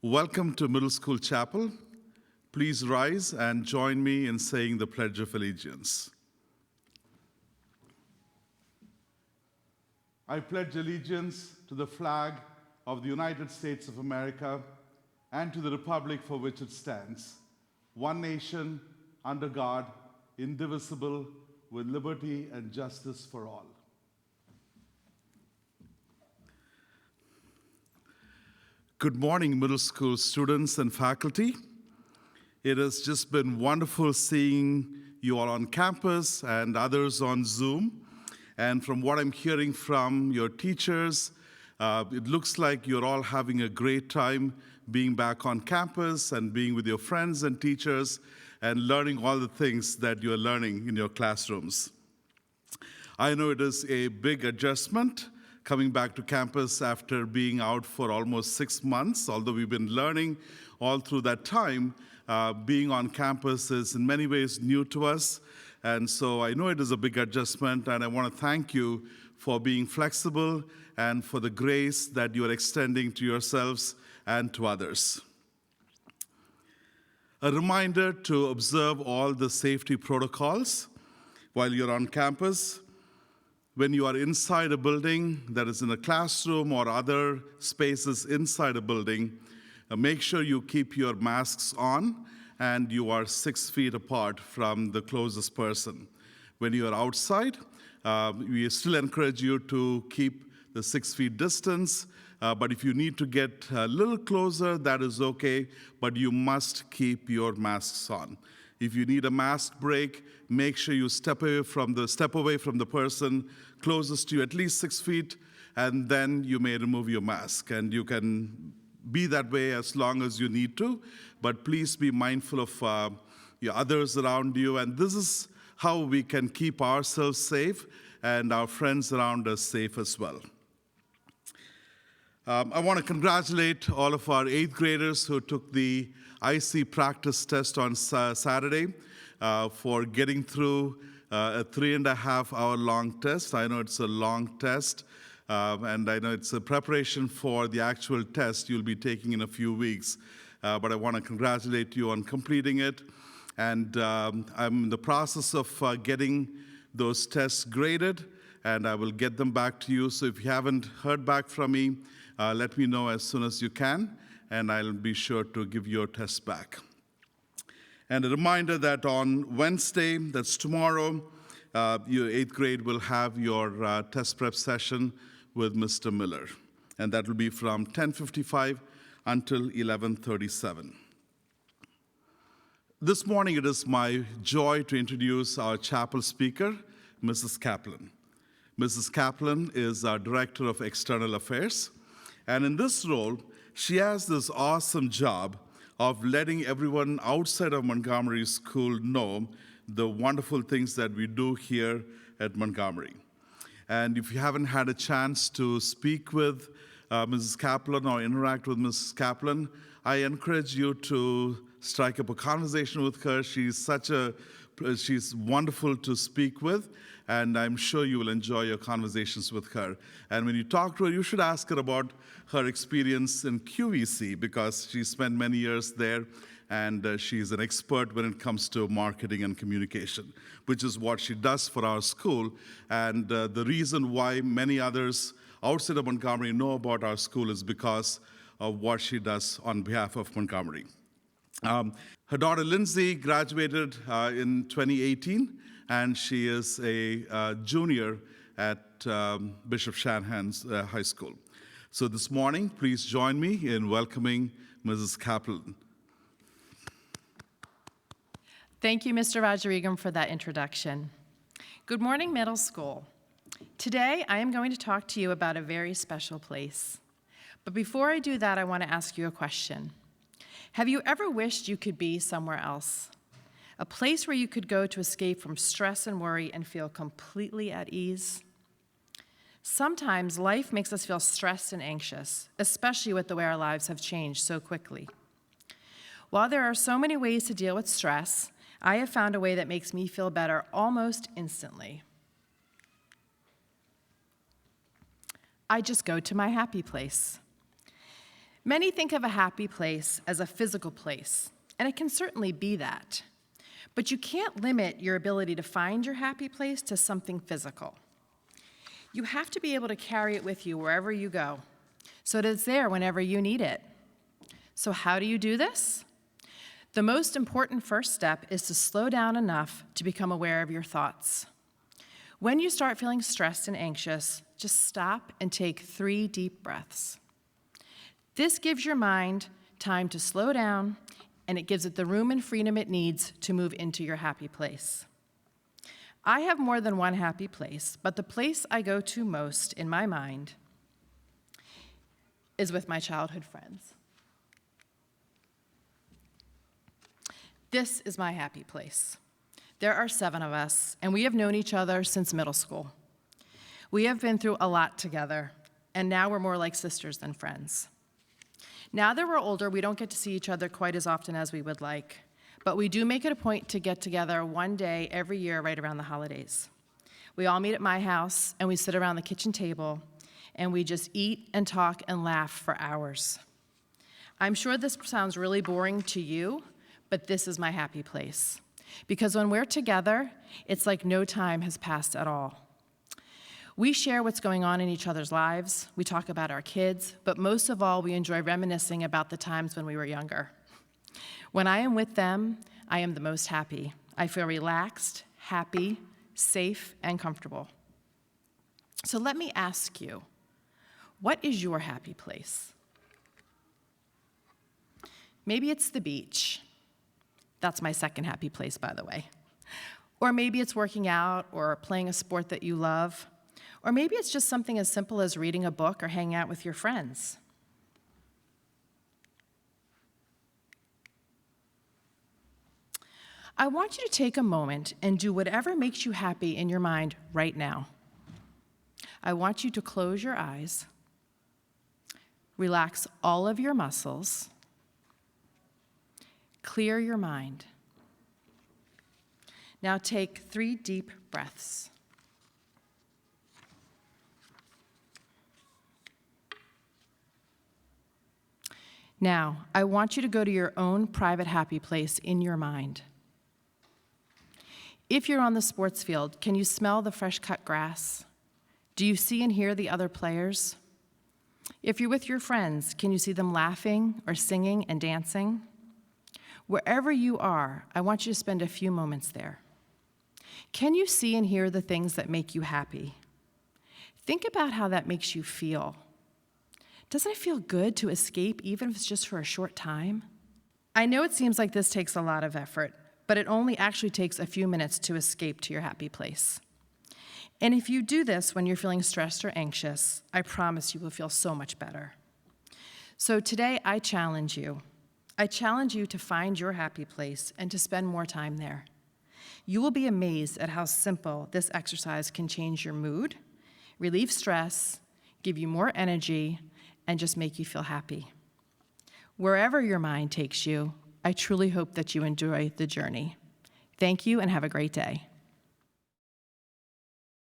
Welcome to Middle School Chapel. Please rise and join me in saying the Pledge of Allegiance. I pledge allegiance to the flag of the United States of America and to the republic for which it stands, one nation, under God, indivisible, with liberty and justice for all. Good morning, middle school students and faculty. It has just been wonderful seeing you all on campus and others on Zoom. And from what I'm hearing from your teachers, it looks like you're all having a great time being back on campus and being with your friends and teachers and learning all the things that you're learning in your classrooms. I know it is a big adjustment coming back to campus after being out for almost 6 months, although we've been learning all through that time. Being on campus is in many ways new to us, and so I know it is a big adjustment, and I want to thank you for being flexible and for the grace that you are extending to yourselves and to others. A reminder to observe all the safety protocols while you're on campus. When you are inside a building that is in a classroom or other spaces inside a building, make sure you keep your masks on and you are 6 feet apart from the closest person. When you are outside, we still encourage you to keep the 6 feet distance, but if you need to get a little closer, that is okay, but you must keep your masks on. If you need a mask break, make sure you step away from the person closest to you, at least 6 feet, and then you may remove your mask. And you can be that way as long as you need to, but please be mindful of your others around you. And this is how we can keep ourselves safe and our friends around us safe as well. I want to congratulate all of our 8th graders who took the IC practice test on Saturday for getting through a 3.5-hour long test. I know it's a long test, and I know it's a preparation for the actual test you'll be taking in a few weeks. But I want to congratulate you on completing it. And I'm in the process of getting those tests graded, and I will get them back to you. So if you haven't heard back from me, let me know as soon as you can, and I'll be sure to give your test back. And a reminder that on Wednesday, that's tomorrow, your 8th grade will have your test prep session with Mr. Miller. And that will be from 10:55 until 11:37. This morning, it is my joy to introduce our chapel speaker, Mrs. Kaplan. Mrs. Kaplan is our Director of External Affairs. And in this role, she has this awesome job of letting everyone outside of Montgomery School know the wonderful things that we do here at Montgomery. And if you haven't had a chance to speak with Mrs. Kaplan or interact with Mrs. Kaplan, I encourage you to strike up a conversation with her. She's wonderful to speak with, and I'm sure you will enjoy your conversations with her. And when you talk to her, you should ask her about her experience in QVC, because she spent many years there, and she's an expert when it comes to marketing and communication, which is what she does for our school. And the reason why many others outside of Montgomery know about our school is because of what she does on behalf of Montgomery. Her daughter Lindsay graduated in 2018, and she is a junior at Bishop Shanahan's High School. So this morning, please join me in welcoming Mrs. Kaplan. Thank you, Mr. Rajarigam, for that introduction. Good morning, middle school. Today, I am going to talk to you about a very special place. But before I do that, I want to ask you a question. Have you ever wished you could be somewhere else? A place where you could go to escape from stress and worry and feel completely at ease? Sometimes life makes us feel stressed and anxious, especially with the way our lives have changed so quickly. While there are so many ways to deal with stress, I have found a way that makes me feel better almost instantly. I just go to my happy place. Many think of a happy place as a physical place, and it can certainly be that. But you can't limit your ability to find your happy place to something physical. You have to be able to carry it with you wherever you go, so that it's there whenever you need it. So how do you do this? The most important first step is to slow down enough to become aware of your thoughts. When you start feeling stressed and anxious, just stop and take 3 deep breaths. This gives your mind time to slow down, and it gives it the room and freedom it needs to move into your happy place. I have more than one happy place, but the place I go to most in my mind is with my childhood friends. This is my happy place. There are 7 of us, and we have known each other since middle school. We have been through a lot together, and now we're more like sisters than friends. Now that we're older, we don't get to see each other quite as often as we would like, but we do make it a point to get together one day every year right around the holidays. We all meet at my house, and we sit around the kitchen table, and we just eat and talk and laugh for hours. I'm sure this sounds really boring to you, but this is my happy place. Because when we're together, it's like no time has passed at all. We share what's going on in each other's lives, we talk about our kids, but most of all, we enjoy reminiscing about the times when we were younger. When I am with them, I am the most happy. I feel relaxed, happy, safe, and comfortable. So let me ask you, what is your happy place? Maybe it's the beach. That's my second happy place, by the way. Or maybe it's working out or playing a sport that you love. Or maybe it's just something as simple as reading a book or hanging out with your friends. I want you to take a moment and do whatever makes you happy in your mind right now. I want you to close your eyes, relax all of your muscles, clear your mind. Now take 3 deep breaths. Now, I want you to go to your own private happy place in your mind. If you're on the sports field, can you smell the fresh cut grass? Do you see and hear the other players? If you're with your friends, can you see them laughing or singing and dancing? Wherever you are, I want you to spend a few moments there. Can you see and hear the things that make you happy? Think about how that makes you feel. Doesn't it feel good to escape, even if it's just for a short time? I know it seems like this takes a lot of effort, but it only actually takes a few minutes to escape to your happy place. And if you do this when you're feeling stressed or anxious, I promise you will feel so much better. So today, I challenge you. I challenge you to find your happy place and to spend more time there. You will be amazed at how simple this exercise can change your mood, relieve stress, give you more energy, and just make you feel happy. Wherever your mind takes you, I truly hope that you enjoy the journey. Thank you and have a great day.